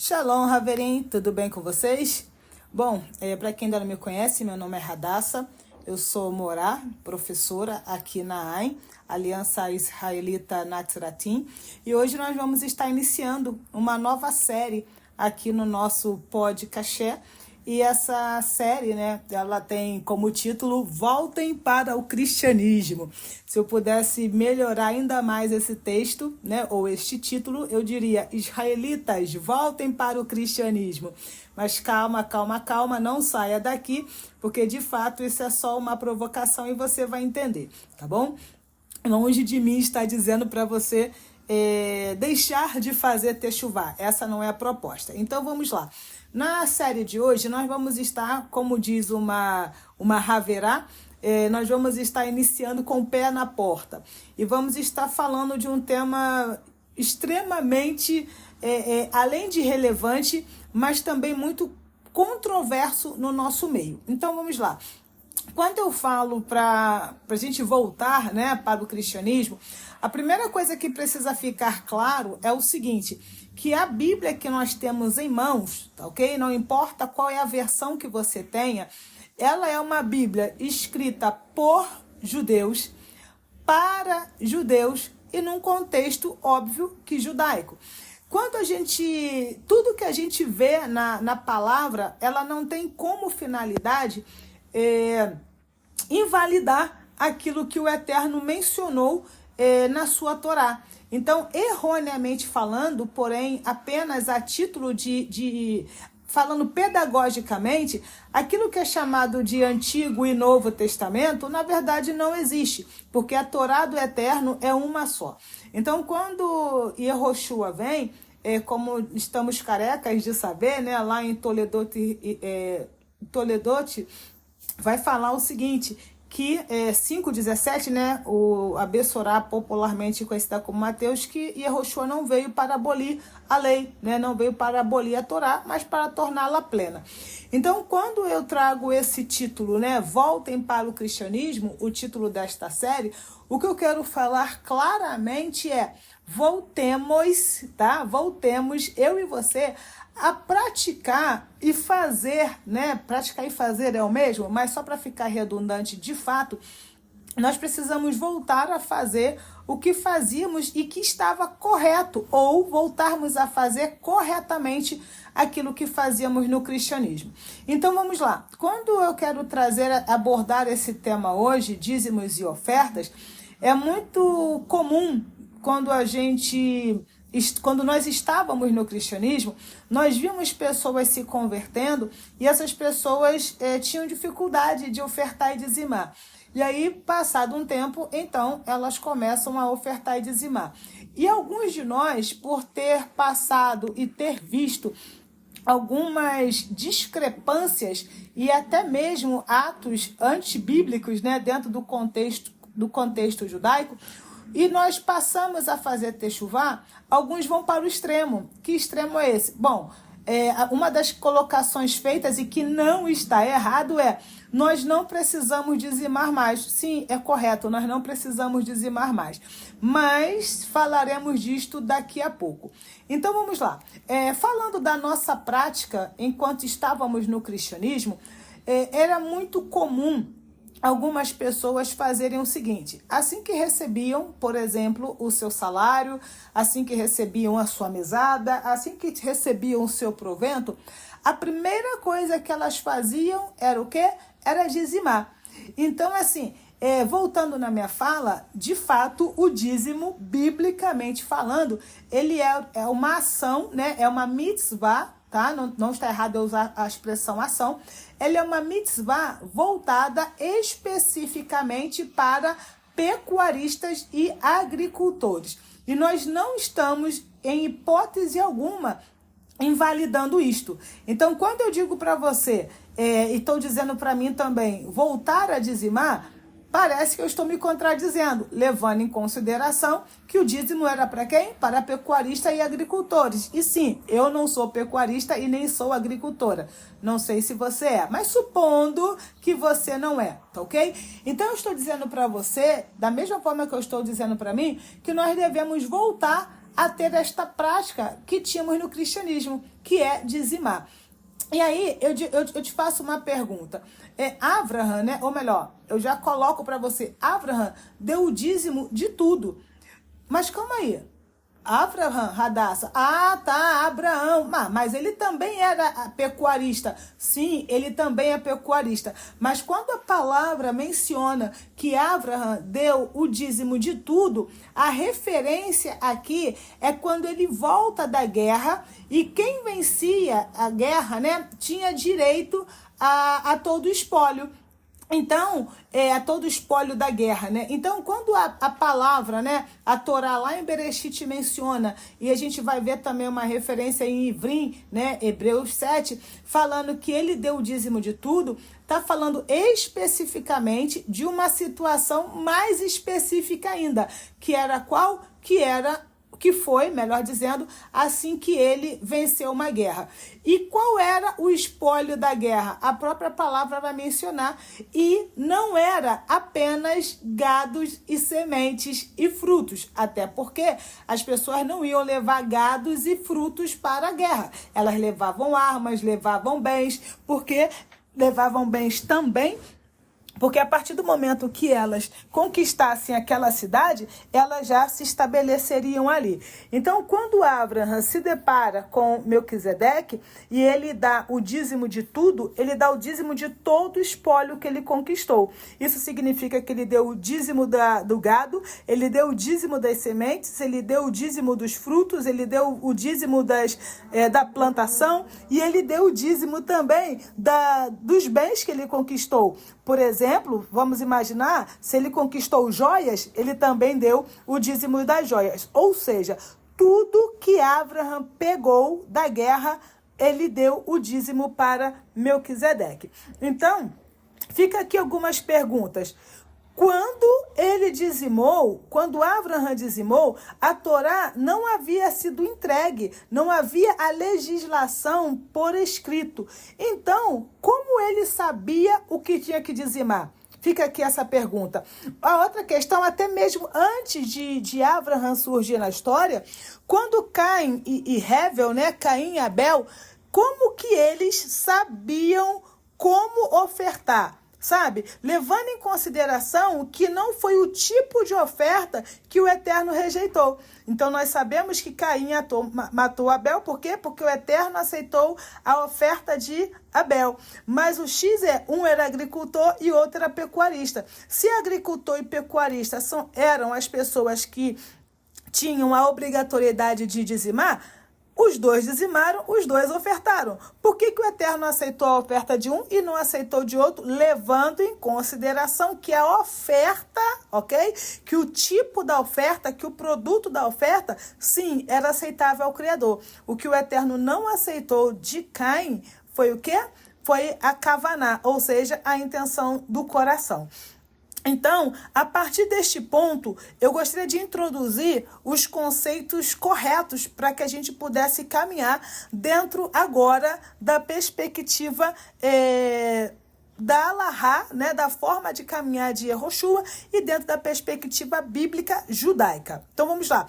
Shalom, Haverim, tudo bem com vocês? Bom, para quem ainda não me conhece, meu nome é Hadassah, eu sou Morá, professora aqui na AIN, Aliança Israelita Natsiratim, e hoje nós vamos estar iniciando uma nova série aqui no nosso podcast. E essa série, né, ela tem como título Voltem para o Cristianismo. Se eu pudesse melhorar ainda mais esse texto, né, ou este título, eu diria: Israelitas, voltem para o cristianismo. Mas calma, não saia daqui, porque de fato isso é só uma provocação e você vai entender, tá bom? Longe de mim estar dizendo para você deixar de fazer techuvá. Essa não é a proposta. Então vamos lá. Na série de hoje, nós vamos estar, como diz uma haverá, nós vamos estar iniciando com o pé na porta. E vamos estar falando de um tema extremamente, além de relevante, mas também muito controverso no nosso meio. Então vamos lá. Quando eu falo para a gente voltar, né, para o cristianismo, a primeira coisa que precisa ficar claro é o seguinte, que a Bíblia que nós temos em mãos, tá ok? Não importa qual é a versão que você tenha, ela é uma Bíblia escrita por judeus, para judeus e num contexto óbvio que judaico. Quando tudo que a gente vê na palavra, ela não tem como finalidade invalidar aquilo que o Eterno mencionou na sua Torá. Então, erroneamente falando, porém, apenas a título falando pedagogicamente, aquilo que é chamado de Antigo e Novo Testamento, na verdade não existe, porque a Torá do Eterno é uma só. Então, quando Yehoshua vem, como estamos carecas de saber, né, lá em Toledote, vai falar o seguinte, que 5,17, né, a Bessorá, popularmente conhecida como Mateus, que Yehoshua não veio para abolir a lei, né, não veio para abolir a Torá, mas para torná-la plena. Então, quando eu trago esse título, né, Voltem para o Cristianismo, o título desta série, o que eu quero falar claramente é: voltemos, tá? Voltemos, eu e você, a praticar e fazer, né? Praticar e fazer é o mesmo, mas só para ficar redundante, de fato, nós precisamos voltar a fazer o que fazíamos e que estava correto, ou voltarmos a fazer corretamente aquilo que fazíamos no cristianismo. Então vamos lá. Quando eu quero abordar esse tema hoje, dízimos e ofertas, é muito comum quando nós estávamos no cristianismo, nós vimos pessoas se convertendo e essas pessoas tinham dificuldade de ofertar e dizimar. E aí, passado um tempo, então, elas começam a ofertar e dizimar. E alguns de nós, por ter passado e ter visto algumas discrepâncias e até mesmo atos antibíblicos, né, dentro do contexto judaico, e nós passamos a fazer techuvá, alguns vão para o extremo. Que extremo é esse? Bom, uma das colocações feitas e que não está errado nós não precisamos dizimar mais. Sim, é correto, nós não precisamos dizimar mais. Mas falaremos disto daqui a pouco. Então vamos lá. Falando da nossa prática enquanto estávamos no cristianismo, era muito comum algumas pessoas fazerem o seguinte: assim que recebiam, por exemplo, o seu salário, assim que recebiam a sua mesada, assim que recebiam o seu provento, a primeira coisa que elas faziam era o quê? Era dizimar. Então, assim, voltando na minha fala, de fato, o dízimo, biblicamente falando, ele é uma ação, né? É uma mitzvah, tá? Não está errado eu usar a expressão ação. Ela é uma mitzvah voltada especificamente para pecuaristas e agricultores. E nós não estamos, em hipótese alguma, invalidando isto. Então, quando eu digo para você, e estou dizendo para mim também, voltar a dizimar, parece que eu estou me contradizendo, levando em consideração que o dízimo era para quem? Para pecuaristas e agricultores. E sim, eu não sou pecuarista e nem sou agricultora. Não sei se você é, mas supondo que você não é, tá ok? Então eu estou dizendo para você, da mesma forma que eu estou dizendo para mim, que nós devemos voltar a ter esta prática que tínhamos no cristianismo, que é dizimar. E aí, eu te faço uma pergunta. Abraham, né? Ou melhor, eu já coloco para você, Abraham deu o dízimo de tudo. Mas calma aí. Abraham, Radassa. Ah, tá, Abraão. Mas ele também era pecuarista. Sim, ele também é pecuarista. Mas quando a palavra menciona que Abraham deu o dízimo de tudo, a referência aqui é quando ele volta da guerra e quem vencia a guerra, né, tinha direito a todo o espólio. Então, a todo o espólio da guerra, né? Então, quando a palavra, né, a Torá lá em Bereshit menciona, e a gente vai ver também uma referência em Ivrim, né, Hebreus 7, falando que ele deu o dízimo de tudo, está falando especificamente de uma situação mais específica ainda, que era qual? Que foi, melhor dizendo, assim que ele venceu uma guerra. E qual era o espólio da guerra? A própria palavra vai mencionar. E não era apenas gados e sementes e frutos. Até porque as pessoas não iam levar gados e frutos para a guerra. Elas levavam armas, levavam bens, porque levavam bens também. Porque a partir do momento que elas conquistassem aquela cidade, elas já se estabeleceriam ali. Então, quando Abraham se depara com Melquisedeque e ele dá o dízimo de tudo, ele dá o dízimo de todo o espólio que ele conquistou. Isso significa que ele deu o dízimo do gado, ele deu o dízimo das sementes, ele deu o dízimo dos frutos, ele deu o dízimo da plantação e ele deu o dízimo também dos bens que ele conquistou. Por exemplo, vamos imaginar, se ele conquistou joias, ele também deu o dízimo das joias. Ou seja, tudo que Abraham pegou da guerra, ele deu o dízimo para Melquisedeque. Então, fica aqui algumas perguntas. Quando ele dizimou, quando Abraham dizimou, a Torá não havia sido entregue, não havia a legislação por escrito. Então, como ele sabia o que tinha que dizimar? Fica aqui essa pergunta. A outra questão, até mesmo antes de Abraham surgir na história, quando Caim e Hevel, né, Caim e Abel, como que eles sabiam como ofertar? Sabe? Levando em consideração que não foi o tipo de oferta que o Eterno rejeitou. Então, nós sabemos que Caim matou Abel. Por quê? Porque o Eterno aceitou a oferta de Abel. Mas o X um era agricultor e outro era pecuarista. Se agricultor e pecuarista eram as pessoas que tinham a obrigatoriedade de dizimar, os dois dizimaram, os dois ofertaram. Por que o Eterno aceitou a oferta de um e não aceitou de outro? Levando em consideração que a oferta, ok? Que o tipo da oferta, que o produto da oferta, sim, era aceitável ao Criador. O que o Eterno não aceitou de Caim foi o quê? Foi a kavaná, ou seja, a intenção do coração. Então, a partir deste ponto, eu gostaria de introduzir os conceitos corretos para que a gente pudesse caminhar dentro agora da perspectiva da Alahá, né, da forma de caminhar de Yehoshua e dentro da perspectiva bíblica judaica. Então, vamos lá.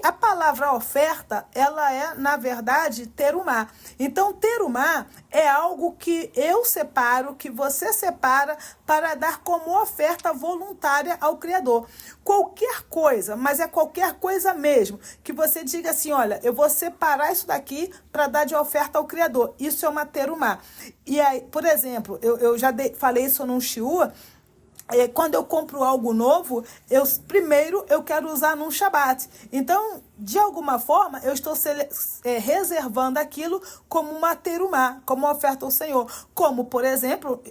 A palavra oferta, ela é, na verdade, terumá. Então, terumá é algo que eu separo, que você separa para dar como oferta voluntária ao Criador. Qualquer coisa, mas é qualquer coisa mesmo, que você diga assim, olha, eu vou separar isso daqui para dar de oferta ao Criador. Isso é uma terumá. E aí, por exemplo, eu já falei isso num shiur. Quando eu compro algo novo, primeiro eu quero usar num Shabat. Então, de alguma forma, eu estou reservando aquilo como uma terumá, como uma oferta ao Senhor. Como, por exemplo,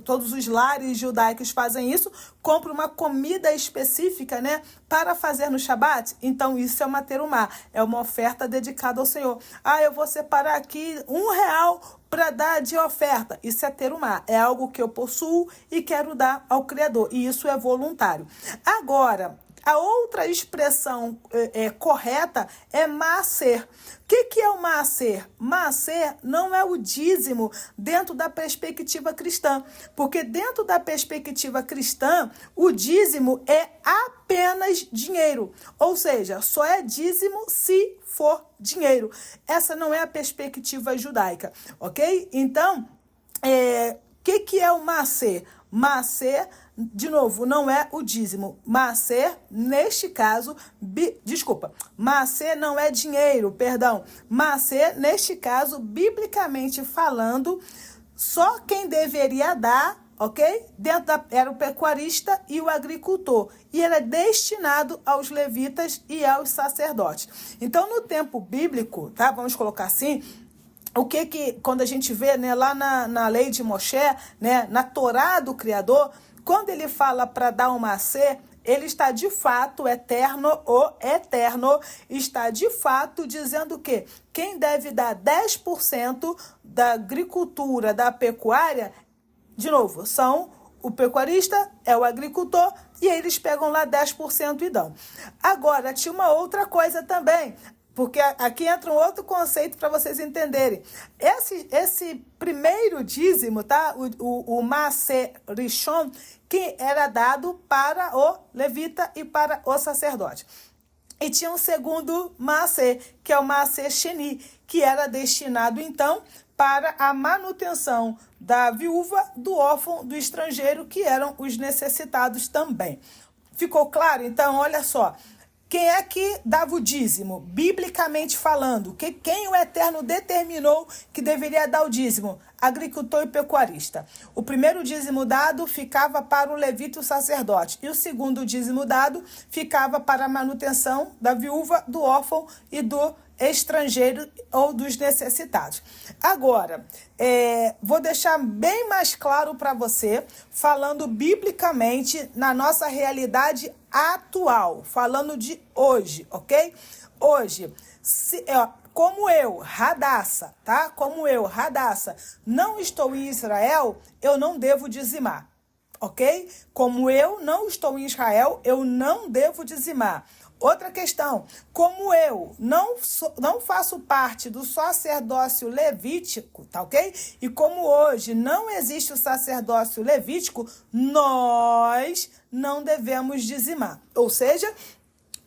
todos os lares judaicos fazem isso, compram uma comida específica, né, para fazer no Shabat. Então, isso é uma terumá, é uma oferta dedicada ao Senhor. Eu vou separar aqui R$1 para dar de oferta. Isso é terumá, é algo que eu possuo e quero dar ao Criador. E isso é voluntário. Agora, A outra expressão correta é maaser. O que é o maaser? Maaser não é o dízimo dentro da perspectiva cristã, porque dentro da perspectiva cristã, o dízimo é apenas dinheiro, ou seja, só é dízimo se for dinheiro. Essa não é a perspectiva judaica, ok? Então, que é o maaser? Maaser, de novo, não é o dízimo. Maaser, neste caso, maaser não é dinheiro, perdão. Maaser, neste caso, biblicamente falando, só quem deveria dar, ok? Era o pecuarista e o agricultor. E era destinado aos levitas e aos sacerdotes. Então, no tempo bíblico, tá? Vamos colocar assim, quando a gente vê, né, lá na lei de Moshe, né, na Torá do Criador, quando ele fala para dar um maaser, ele está de fato o eterno está de fato dizendo o quê? Quem deve dar 10% da agricultura, da pecuária, de novo, são o pecuarista, é o agricultor, e eles pegam lá 10% e dão. Agora, tinha uma outra coisa também, porque aqui entra um outro conceito para vocês entenderem. Esse primeiro dízimo, tá? O maaser rishon, que era dado para o levita e para o sacerdote. E tinha um segundo maaser, que é o maaser sheni, que era destinado, então, para a manutenção da viúva, do órfão, do estrangeiro, que eram os necessitados também. Ficou claro? Então, olha só. Quem é que dava o dízimo? Biblicamente falando, quem o Eterno determinou que deveria dar o dízimo? Agricultor e pecuarista. O primeiro dízimo dado ficava para o levita e o sacerdote. E o segundo dízimo dado ficava para a manutenção da viúva, do órfão e do estrangeiro ou dos necessitados. Agora, vou deixar bem mais claro para você, falando biblicamente na nossa realidade atual, falando de hoje, ok? Hoje, como eu, Radassa, tá? Como eu, Radassa, não estou em Israel, eu não devo dizimar, ok? Como eu não estou em Israel, eu não devo dizimar. Outra questão, como eu não faço parte do sacerdócio levítico, tá ok? E como hoje não existe o sacerdócio levítico, nós não devemos dizimar. Ou seja,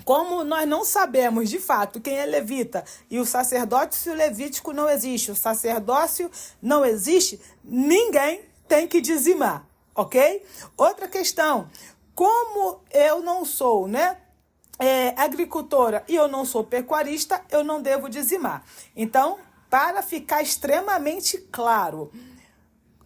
como nós não sabemos de fato quem é levita e o sacerdócio levítico não existe, o sacerdócio não existe, ninguém tem que dizimar, ok? Outra questão, como eu não sou, né? Agricultora e eu não sou pecuarista, eu não devo dizimar. Então, para ficar extremamente claro,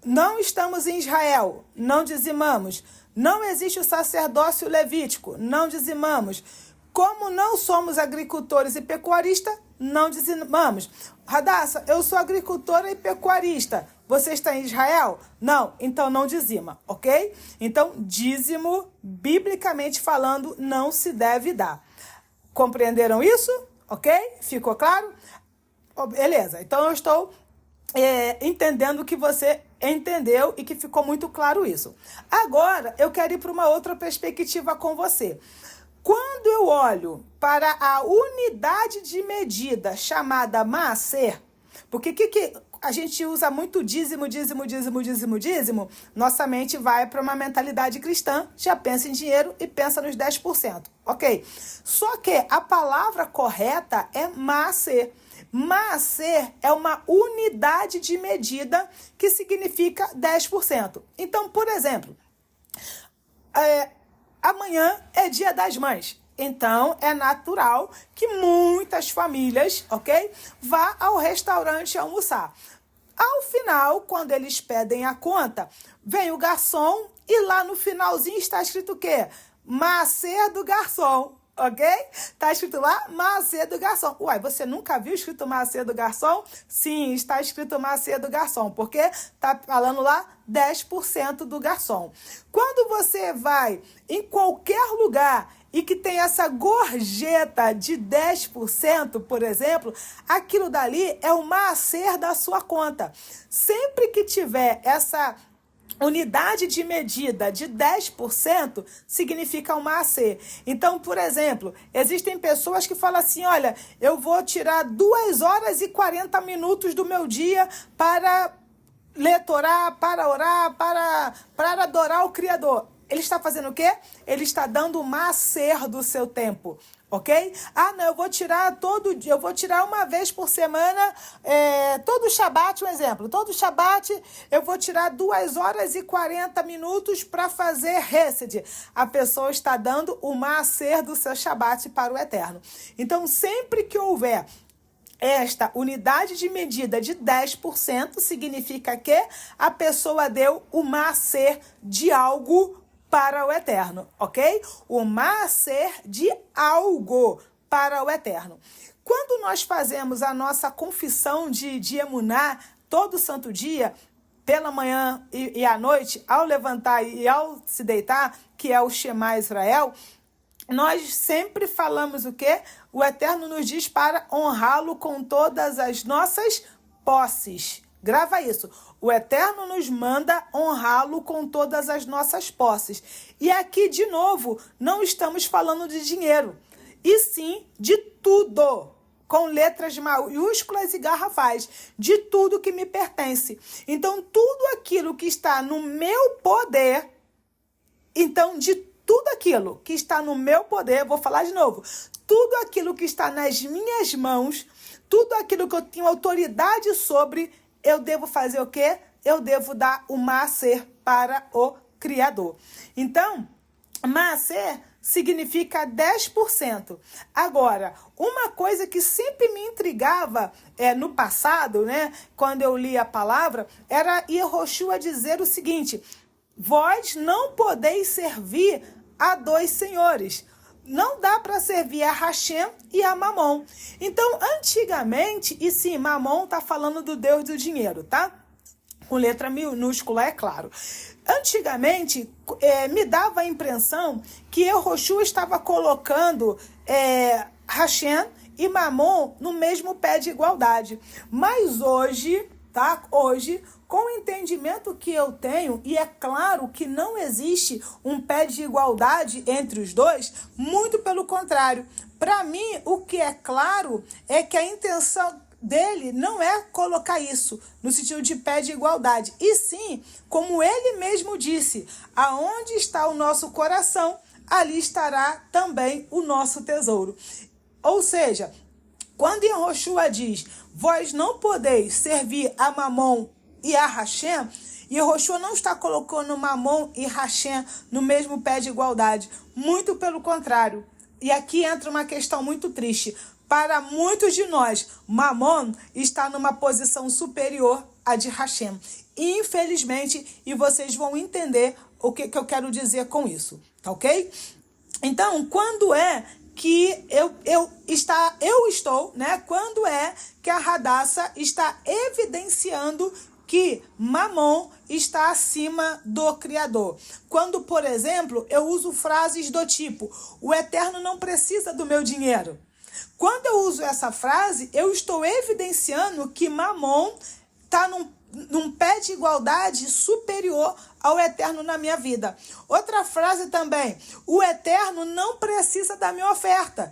não estamos em Israel, não dizimamos. Não existe o sacerdócio levítico, não dizimamos. Como não somos agricultores e pecuaristas, não dizimamos. Radassa, eu sou agricultora e pecuarista. Você está em Israel? Não, então não dizima, ok? Então, dízimo, biblicamente falando, não se deve dar. Compreenderam isso? Ok? Ficou claro? Beleza, então eu estou entendendo que você entendeu e que ficou muito claro isso. Agora, eu quero ir para uma outra perspectiva com você. Quando eu olho para a unidade de medida chamada maaser, porque que a gente usa muito dízimo, nossa mente vai para uma mentalidade cristã, já pensa em dinheiro e pensa nos 10%, ok? Só que a palavra correta é maaser. Maaser é uma unidade de medida que significa 10%. Então, por exemplo, amanhã é Dia das Mães. Então, é natural que muitas famílias, ok, vá ao restaurante almoçar. Ao final, quando eles pedem a conta, vem o garçom e lá no finalzinho está escrito o quê? Maaser do garçom, ok? Está escrito lá, maaser do garçom. Uai, você nunca viu escrito maaser do garçom? Sim, está escrito maaser do garçom, porque está falando lá 10% do garçom. Quando você vai em qualquer lugar e que tem essa gorjeta de 10%, por exemplo, aquilo dali é o maaser da sua conta. Sempre que tiver essa unidade de medida de 10% significa uma AC. Então, por exemplo, existem pessoas que falam assim, olha, eu vou tirar 2 horas e 40 minutos do meu dia para leitorar, para orar, para adorar o Criador. Ele está fazendo o quê? Ele está dando o macer do seu tempo, ok? Ah, não, eu vou tirar todo dia, eu vou tirar uma vez por semana, todo Shabat, um exemplo, todo Shabat eu vou tirar 2 horas e 40 minutos para fazer Hesed. A pessoa está dando o macer do seu Shabat para o Eterno. Então, sempre que houver esta unidade de medida de 10%, significa que a pessoa deu o macer de algo para o Eterno, ok? O macer de algo para o Eterno. Quando nós fazemos a nossa confissão de emuná todo santo dia, pela manhã e à noite, ao levantar e ao se deitar, que é o Shema Israel, nós sempre falamos o quê? O Eterno nos diz para honrá-lo com todas as nossas posses. Grava isso. O Eterno nos manda honrá-lo com todas as nossas posses. E aqui, de novo, não estamos falando de dinheiro, e sim de tudo, com letras maiúsculas e garrafais, de tudo que me pertence. Então, tudo aquilo que está no meu poder, então, de tudo aquilo que está no meu poder, vou falar de novo, tudo aquilo que está nas minhas mãos, tudo aquilo que eu tenho autoridade sobre, eu devo fazer o quê? Eu devo dar o macer para o Criador. Então, macer significa 10%. Agora, uma coisa que sempre me intrigava no passado, né, quando eu li a palavra, era Yehoshua dizer o seguinte: vós não podeis servir a 2 senhores. Não dá para servir a Hashem e a Mamon. Então, antigamente, e sim, Mamon está falando do Deus do dinheiro, tá? Com letra minúscula, é claro. Antigamente, me dava a impressão que Yehoshua estava colocando Hashem e Mamon no mesmo pé de igualdade. Mas hoje, tá? Hoje, com o entendimento que eu tenho, e é claro que não existe um pé de igualdade entre os dois, muito pelo contrário. Para mim, o que é claro é que a intenção dele não é colocar isso no sentido de pé de igualdade, e sim, como ele mesmo disse, aonde está o nosso coração, ali estará também o nosso tesouro. Ou seja, quando Yehoshua diz, vós não podeis servir a Mamon e a Hashem, Yehoshua não está colocando Mamon e Hashem no mesmo pé de igualdade, muito pelo contrário. E aqui entra uma questão muito triste. Para muitos de nós, Mamon está numa posição superior à de Hashem. Infelizmente, e vocês vão entender o que eu quero dizer com isso, tá ok? Então, quando é que eu estou, né? Quando é que a Hadassah está evidenciando que Mamon está acima do Criador? Quando, por exemplo, eu uso frases do tipo, o Eterno não precisa do meu dinheiro. Quando eu uso essa frase, eu estou evidenciando que Mamon está num pé de igualdade superior ao Eterno na minha vida. Outra frase também, o Eterno não precisa da minha oferta.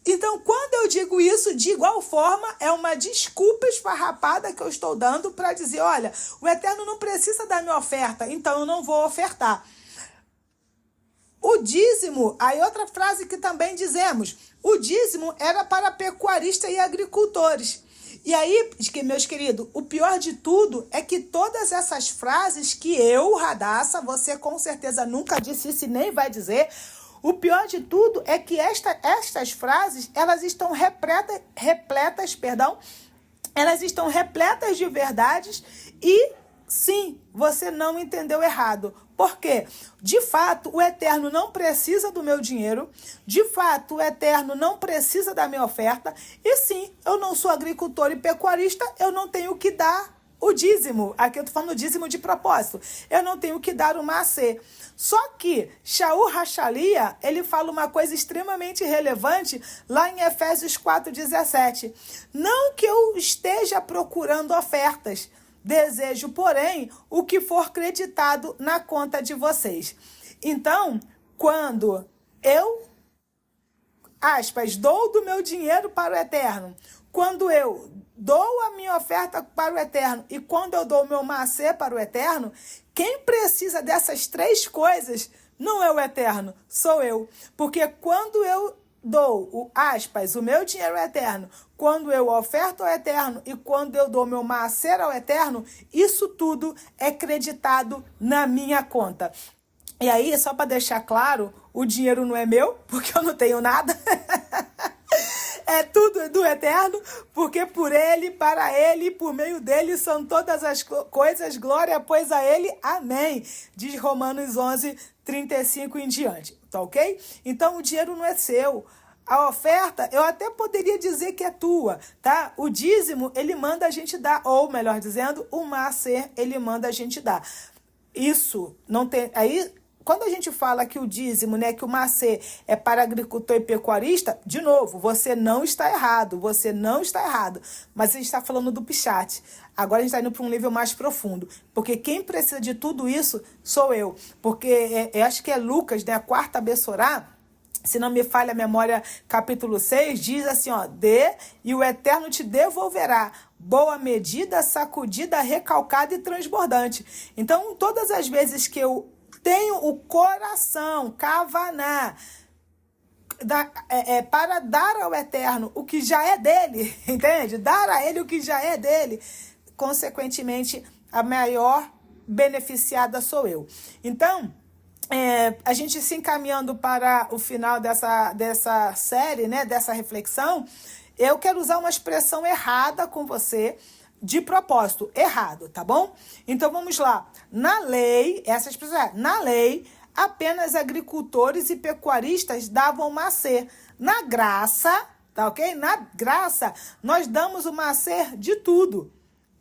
Então, quando eu digo isso, de igual forma, é uma desculpa esfarrapada que eu estou dando para dizer, olha, o Eterno não precisa da minha oferta, então eu não vou ofertar. O dízimo, aí outra frase que também dizemos, o dízimo era para pecuaristas e agricultores. E aí, meus queridos, o pior de tudo é que todas essas frases que eu, Hadassah, você com certeza nunca disse isso e nem vai dizer, o pior de tudo é que estas frases, elas estão repletas, elas estão repletas de verdades e, sim, você não entendeu errado. Por quê? De fato, o Eterno não precisa do meu dinheiro, de fato, o Eterno não precisa da minha oferta, e sim, eu não sou agricultor e pecuarista, eu não tenho que dar o dízimo. Aqui eu estou falando dízimo de propósito. Eu não tenho que dar o macê. Só que Shaul Hachalia, ele fala uma coisa extremamente relevante lá em Efésios 4,17. Não que eu esteja procurando ofertas, Desejo, porém, o que for creditado na conta de vocês. Então, quando eu, aspas, dou do meu dinheiro para o eterno, quando eu dou a minha oferta para o eterno e quando eu dou o meu macê para o eterno, quem precisa dessas três coisas não é o eterno, sou eu. Porque quando eu dou, aspas, o meu dinheiro ao eterno, quando eu oferto ao eterno e quando eu dou meu maaser ao eterno, isso tudo é creditado na minha conta. E aí, só para deixar claro, o dinheiro não é meu, porque eu não tenho nada. É tudo do eterno, porque por ele, para ele, por meio dele são todas as coisas, glória pois a ele, amém. Diz Romanos 11, 35 em diante, tá ok? Então o dinheiro não é seu. A oferta, eu até poderia dizer que é tua, tá? O dízimo, ele manda a gente dar, ou melhor dizendo, o maaser, ele manda a gente dar. Isso não tem... Aí, quando a gente fala que o dízimo, né, que o maaser é para agricultor e pecuarista, de novo, você não está errado, mas a gente está falando do Pichat. Agora a gente está indo para um nível mais profundo, porque quem precisa de tudo isso sou eu, porque eu acho que é Lucas, né, a quarta Bessorá, se não me falha a memória, capítulo 6, diz assim, ó, dê e o eterno te devolverá. Boa medida, sacudida, recalcada e transbordante. Então, todas as vezes que eu tenho o coração, kavaná, para dar ao eterno o que já é dele, entende? Dar a ele o que já é dele, consequentemente, a maior beneficiada sou eu. Então, a gente se encaminhando para o final dessa série, né, dessa reflexão, eu quero usar uma expressão errada com você, de propósito, errado, tá bom? Então vamos lá. Na lei, essa expressão é, na lei, apenas agricultores e pecuaristas davam maaser. Na graça, tá ok? Na graça, nós damos o maaser de tudo.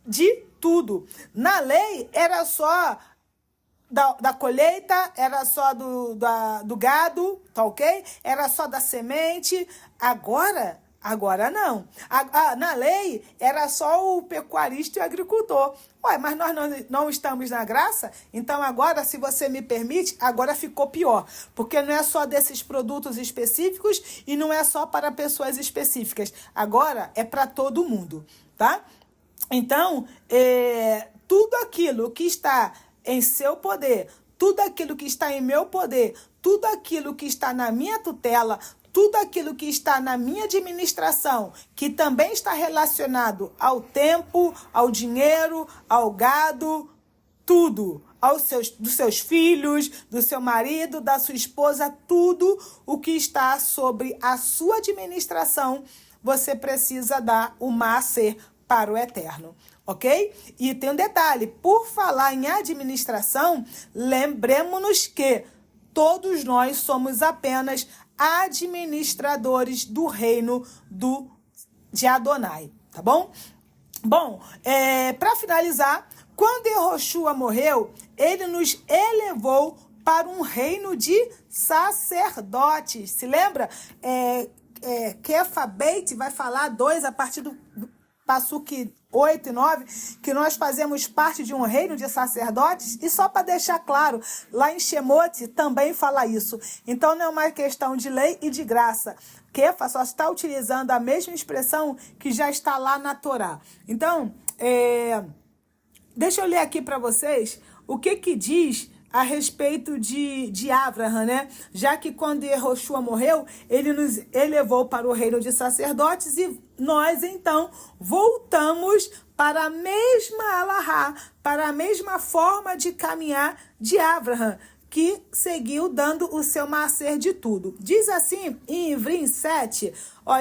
De tudo. Na lei, era só da colheita, era só do gado, tá ok? Era só da semente. Agora não. Na lei, era só o pecuarista e o agricultor. Ué, mas nós não estamos na graça? Então agora, se você me permite, agora ficou pior. Porque não é só desses produtos específicos e não é só para pessoas específicas. Agora é para todo mundo, tá? Então, tudo aquilo que está em seu poder, tudo aquilo que está em meu poder, tudo aquilo que está na minha tutela, tudo aquilo que está na minha administração, que também está relacionado ao tempo, ao dinheiro, ao gado, tudo, dos seus filhos, do seu marido, da sua esposa, tudo o que está sobre a sua administração, você precisa dar o maaser para o eterno, ok? E tem um detalhe, por falar em administração, lembremos-nos que todos nós somos apenas administradores do reino de Adonai, tá bom? Bom, para finalizar, quando Yehoshua morreu, ele nos elevou para um reino de sacerdotes. Se lembra? Kefa Beit vai falar 2 a partir do Passuque 8 e 9, que nós fazemos parte de um reino de sacerdotes, e só para deixar claro, lá em Shemote também fala isso. Então não é uma questão de lei e de graça. Kefa só está utilizando a mesma expressão que já está lá na Torá. Então, deixa eu ler aqui para vocês o que diz a respeito de Abraham, né? Já que quando Yehoshua morreu, ele nos elevou para o reino de sacerdotes e nós, então, voltamos para a mesma alahá, para a mesma forma de caminhar de Abraham, que seguiu dando o seu maaser de tudo. Diz assim em Ivrim 7,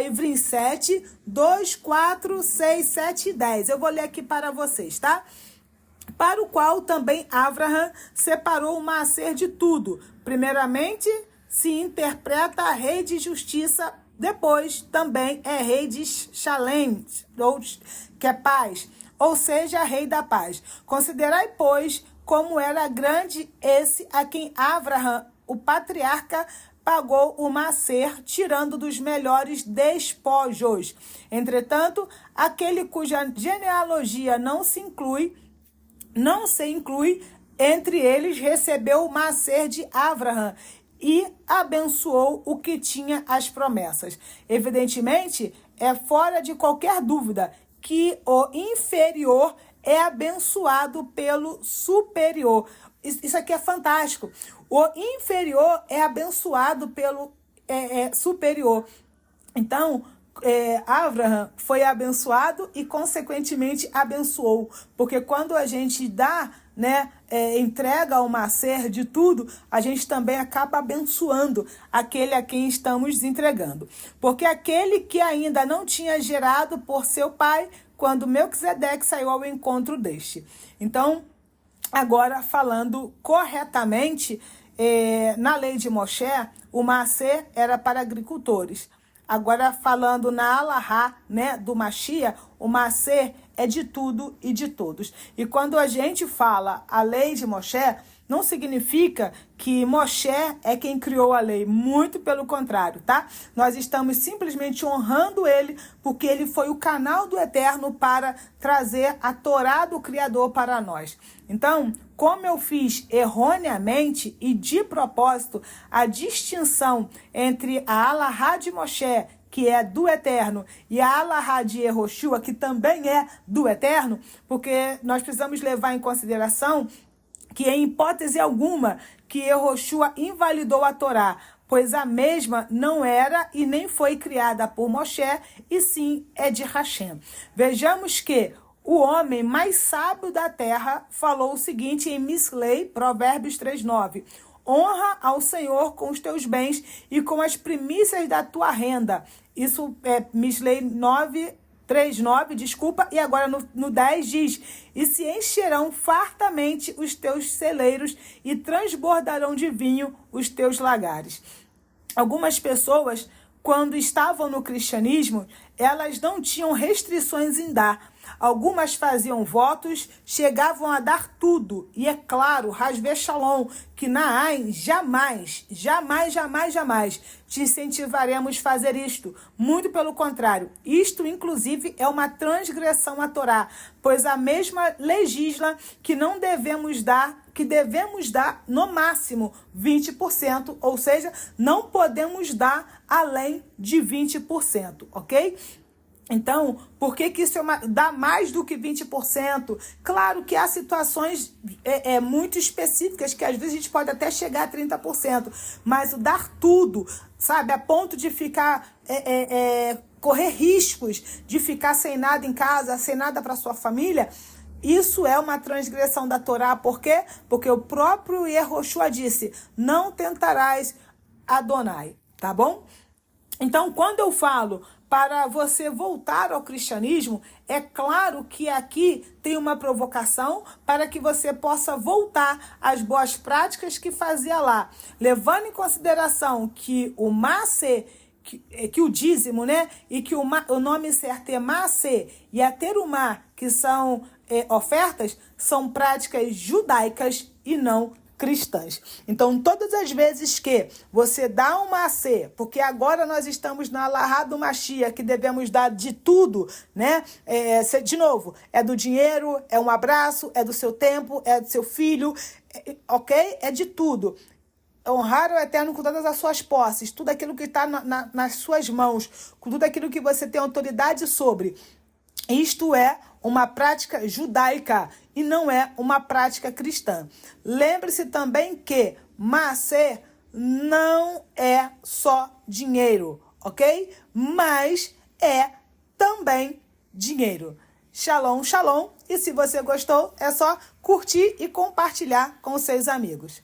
Ivrim 7, 2, 4, 6, 7 e 10. Eu vou ler aqui para vocês, tá? Para o qual também Abraham separou o maaser de tudo. Primeiramente, se interpreta a rei de justiça, depois também é rei de Shalem, que é paz, ou seja, rei da paz. Considerai, pois, como era grande esse a quem Abraham, o patriarca, pagou o maaser, tirando dos melhores despojos. Entretanto, aquele cuja genealogia não se inclui, não se inclui. Entre eles recebeu o Maaser de Avraham e abençoou o que tinha as promessas. Evidentemente, é fora de qualquer dúvida que o inferior é abençoado pelo superior. Isso aqui é fantástico. O inferior é abençoado pelo superior. Então, Avraham foi abençoado e, consequentemente, abençoou. Porque quando a gente dá, entrega ao Maaser de tudo, a gente também acaba abençoando aquele a quem estamos entregando. Porque aquele que ainda não tinha gerado por seu pai, quando Melquisedeque saiu ao encontro deste. Então, agora falando corretamente, na lei de Moshe, o Maaser era para agricultores. Agora, falando na Alahá, do Mashiach, o Maaser é de tudo e de todos. E quando a gente fala a lei de Moshe, não significa que Moshe é quem criou a lei. Muito pelo contrário, tá? Nós estamos simplesmente honrando ele, porque ele foi o canal do Eterno para trazer a Torá do Criador para nós. Então, como eu fiz erroneamente e de propósito a distinção entre a Alahá de Moshe, que é do Eterno, e a Alahá de Yehoshua, que também é do Eterno, porque nós precisamos levar em consideração que em hipótese alguma que Yehoshua invalidou a Torá, pois a mesma não era e nem foi criada por Moshe, e sim é de Hashem. Vejamos que o homem mais sábio da terra falou o seguinte em Mislei, Provérbios 3:9. Honra ao Senhor com os teus bens e com as primícias da tua renda. Isso é Mislei 3:9, desculpa, e agora no 10 diz: e se encherão fartamente os teus celeiros e transbordarão de vinho os teus lagares. Algumas pessoas, quando estavam no cristianismo, elas não tinham restrições em dar. Algumas faziam votos, chegavam a dar tudo. E é claro, Hasbe Shalom, que na AIN jamais te incentivaremos a fazer isto. Muito pelo contrário. Isto, inclusive, é uma transgressão à Torá, pois a mesma legisla que não devemos dar, que devemos dar no máximo 20%, ou seja, não podemos dar além de 20%, ok? Então, por que isso dá mais do que 20%? Claro que há situações muito específicas que às vezes a gente pode até chegar a 30%, mas o dar tudo, sabe, a ponto de ficar, correr riscos de ficar sem nada em casa, sem nada para sua família, isso é uma transgressão da Torá. Por quê? Porque o próprio Yehoshua disse: não tentarás Adonai, tá bom? Então, quando eu falo para você voltar ao cristianismo, é claro que aqui tem uma provocação para que você possa voltar às boas práticas que fazia lá, levando em consideração que o Maaser, que o dízimo, e que o nome certo é Maaser e a terumá, que são ofertas, são práticas judaicas e não cristãs. Então, todas as vezes que você dá um Maaser, porque agora nós estamos na Alahá do Mashiach, que devemos dar de tudo, de novo, é do dinheiro, é um abraço, é do seu tempo, é do seu filho, ok? É de tudo. Honrar o Eterno com todas as suas posses, tudo aquilo que está nas suas mãos, com tudo aquilo que você tem autoridade sobre. Isto é uma prática judaica e não é uma prática cristã. Lembre-se também que Maaser não é só dinheiro, ok? Mas é também dinheiro. Shalom, shalom. E se você gostou, é só curtir e compartilhar com seus amigos.